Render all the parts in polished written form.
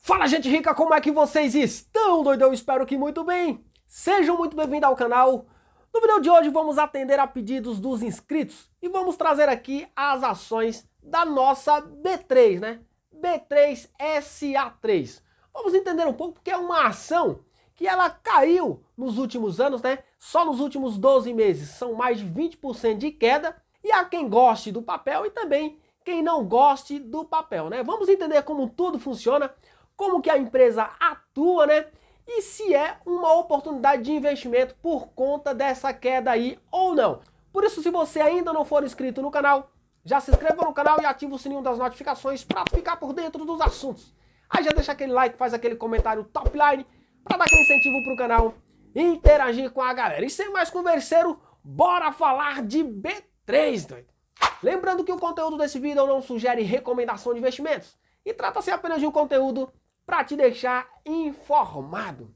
Fala, gente rica, como é que vocês estão? Doido, eu espero que muito bem. Sejam muito bem-vindos ao canal. No vídeo de hoje vamos atender a pedidos dos inscritos e vamos trazer aqui as ações da nossa B3, né? B3SA3. Vamos entender um pouco porque é uma ação que ela caiu nos últimos anos, né? Só nos últimos 12 meses são mais de 20% de queda. E há quem goste do papel e também quem não goste do papel, né? Vamos entender como tudo funciona, como que a empresa atua, né? E se é uma oportunidade de investimento por conta dessa queda aí ou não. Por isso, se você ainda não for inscrito no canal, já se inscreva no canal e ativa o sininho das notificações para ficar por dentro dos assuntos. Aí já deixa aquele like, faz aquele comentário top line para dar aquele incentivo pro canal e interagir com a galera. E sem mais converseiro, bora falar de B3, doido. Lembrando que o conteúdo desse vídeo não sugere recomendação de investimentos e trata-se apenas de um conteúdo para te deixar informado.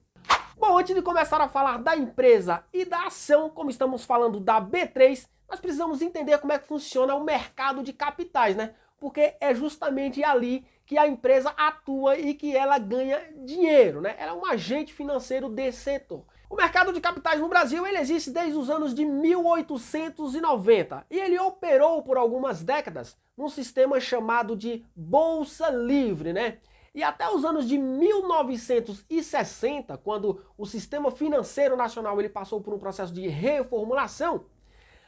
Bom, antes de começar a falar da empresa e da ação, como estamos falando da B3, nós precisamos entender como é que funciona o mercado de capitais, né? Porque é justamente ali que a empresa atua e que ela ganha dinheiro, né? Ela é um agente financeiro desse setor. O mercado de capitais no Brasil, ele existe desde os anos de 1890 e ele operou por algumas décadas num sistema chamado de Bolsa Livre, né? E até os anos de 1960, quando o sistema financeiro nacional ele passou por um processo de reformulação,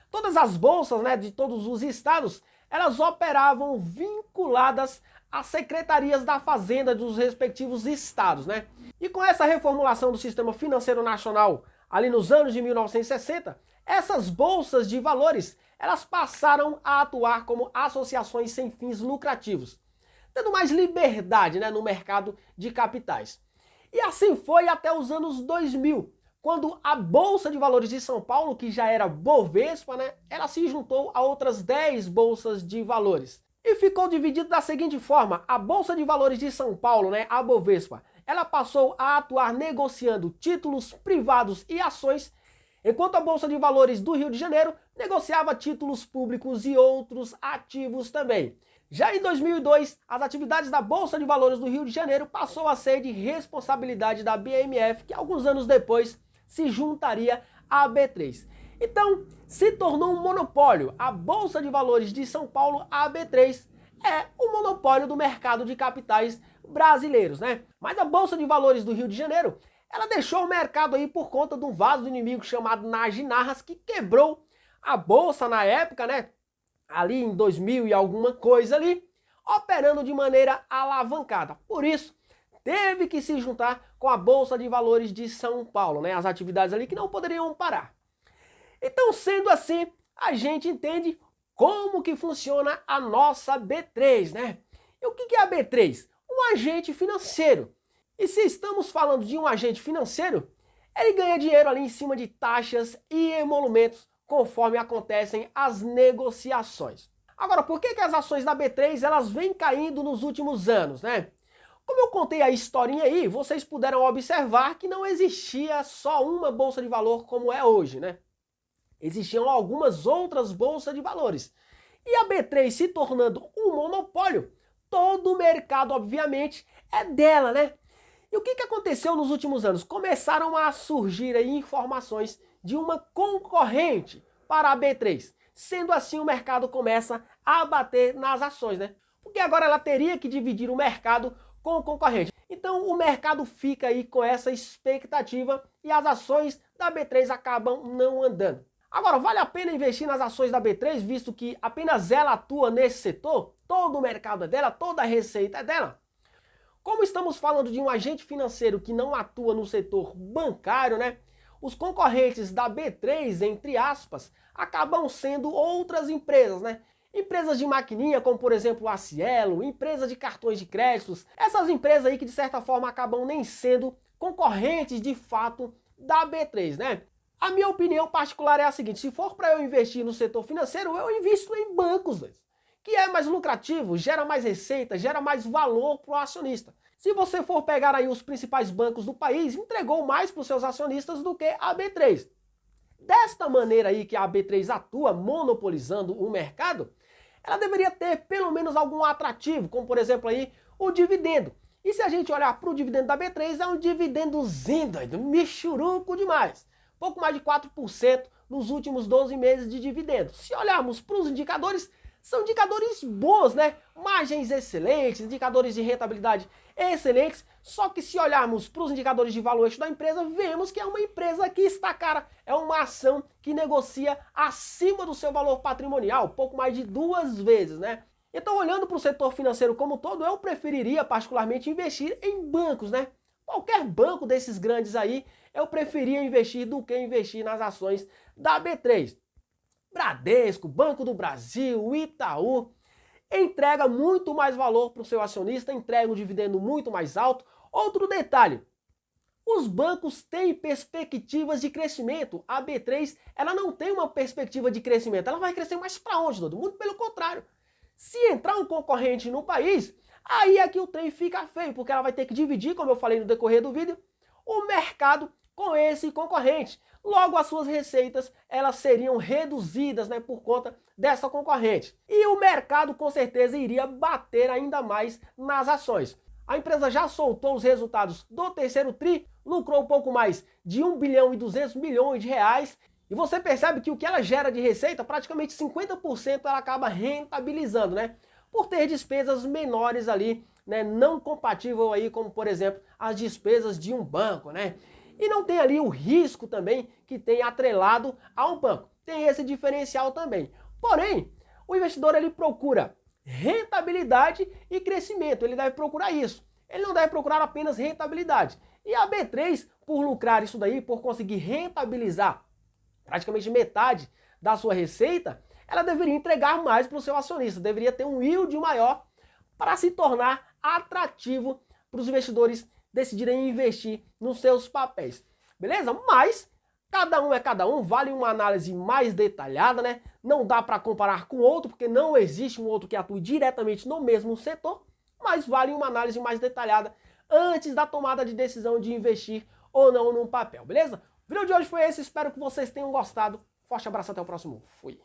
todas as bolsas, né, de todos os estados, elas operavam vinculadas às secretarias da Fazenda dos respectivos estados, né? E com essa reformulação do sistema financeiro nacional, ali nos anos de 1960, essas bolsas de valores, elas passaram a atuar como associações sem fins lucrativos, tendo mais liberdade, né, no mercado de capitais. E assim foi até os anos 2000, quando a Bolsa de Valores de São Paulo, que já era Bovespa, né, ela se juntou a outras 10 bolsas de valores. E ficou dividido da seguinte forma: a Bolsa de Valores de São Paulo, né, a Bovespa, ela passou a atuar negociando títulos privados e ações, enquanto a Bolsa de Valores do Rio de Janeiro negociava títulos públicos e outros ativos também. Já em 2002, as atividades da Bolsa de Valores do Rio de Janeiro passou a ser de responsabilidade da BMF, que alguns anos depois se juntaria à B3. Então, se tornou um monopólio. A Bolsa de Valores de São Paulo, a B3, é o monopólio do mercado de capitais brasileiros, né? Mas a Bolsa de Valores do Rio de Janeiro, ela deixou o mercado aí por conta de um vaso do inimigo chamado Naginarras, que quebrou a bolsa na época, né? Ali em 2000 e alguma coisa ali, operando de maneira alavancada. Por isso, teve que se juntar com a Bolsa de Valores de São Paulo, né? As atividades ali que não poderiam parar. Então, sendo assim, a gente entende como que funciona a nossa B3, né? E o que é a B3? Um agente financeiro. E se estamos falando de um agente financeiro, ele ganha dinheiro ali em cima de taxas e emolumentos conforme acontecem as negociações. Agora, por que as ações da B3 elas vêm caindo nos últimos anos, né? Como eu contei a historinha aí, vocês puderam observar que não existia só uma bolsa de valor como é hoje, né? Existiam algumas outras bolsas de valores. E a B3 se tornando um monopólio, todo o mercado, obviamente, é dela, né? E o que aconteceu nos últimos anos? Começaram a surgir aí informações de uma concorrente para a B3. Sendo assim, o mercado começa a bater nas ações, né? Porque agora ela teria que dividir o mercado com o concorrente. Então o mercado fica aí com essa expectativa e as ações da B3 acabam não andando. Agora, vale a pena investir nas ações da B3, visto que apenas ela atua nesse setor? Todo o mercado é dela, toda a receita é dela? Como estamos falando de um agente financeiro que não atua no setor bancário, né? Os concorrentes da B3, entre aspas, acabam sendo outras empresas, né? Empresas de maquininha, como por exemplo a Cielo, empresas de cartões de créditos, essas empresas aí que de certa forma acabam nem sendo concorrentes de fato da B3, né? A minha opinião particular é a seguinte: se for para eu investir no setor financeiro, eu invisto em bancos, que é mais lucrativo, gera mais receita, gera mais valor para o acionista. Se você for pegar aí os principais bancos do país, entregou mais para os seus acionistas do que a B3. Desta maneira aí que a B3 atua monopolizando o mercado, ela deveria ter pelo menos algum atrativo, como por exemplo aí o dividendo. E se a gente olhar para o dividendo da B3, é um dividendozinho, doido, michuruco demais. Pouco mais de 4% nos últimos 12 meses de dividendos. Se olharmos para os indicadores, são indicadores bons, né? Margens excelentes, indicadores de rentabilidade excelentes. Só que se olharmos para os indicadores de valuation da empresa, vemos que é uma empresa que está cara. É uma ação que negocia acima do seu valor patrimonial, pouco mais de 2 vezes, né? Então, olhando para o setor financeiro como um todo, eu preferiria particularmente investir em bancos, né? Qualquer banco desses grandes aí, eu preferia investir do que investir nas ações da B3. Bradesco, Banco do Brasil, Itaú, entrega muito mais valor para o seu acionista, entrega um dividendo muito mais alto. Outro detalhe, os bancos têm perspectivas de crescimento. A B3, ela não tem uma perspectiva de crescimento. Ela vai crescer mais para onde, Dodo? Muito pelo contrário. Se entrar um concorrente no país, aí é que o trem fica feio, porque ela vai ter que dividir, como eu falei no decorrer do vídeo, o mercado com esse concorrente. Logo, as suas receitas elas seriam reduzidas, né, por conta dessa concorrente. E o mercado com certeza iria bater ainda mais nas ações. A empresa já soltou os resultados do terceiro tri, lucrou um pouco mais de 1 bilhão e 200 milhões de reais. E você percebe que o que ela gera de receita, praticamente 50% ela acaba rentabilizando, né? Por ter despesas menores ali, né? Não compatível aí, como por exemplo, as despesas de um banco, né? E não tem ali o risco também que tem atrelado a um banco. Tem esse diferencial também. Porém, o investidor ele procura rentabilidade e crescimento. Ele deve procurar isso. Ele não deve procurar apenas rentabilidade. E a B3, por lucrar isso daí, por conseguir rentabilizar praticamente metade da sua receita, ela deveria entregar mais para o seu acionista, deveria ter um yield maior para se tornar atrativo para os investidores decidirem investir nos seus papéis. Beleza? Mas cada um é cada um, vale uma análise mais detalhada, né? Não dá para comparar com outro, porque não existe um outro que atue diretamente no mesmo setor, mas vale uma análise mais detalhada antes da tomada de decisão de investir ou não num papel, beleza? O vídeo de hoje foi esse, espero que vocês tenham gostado. Forte abraço, até o próximo. Fui!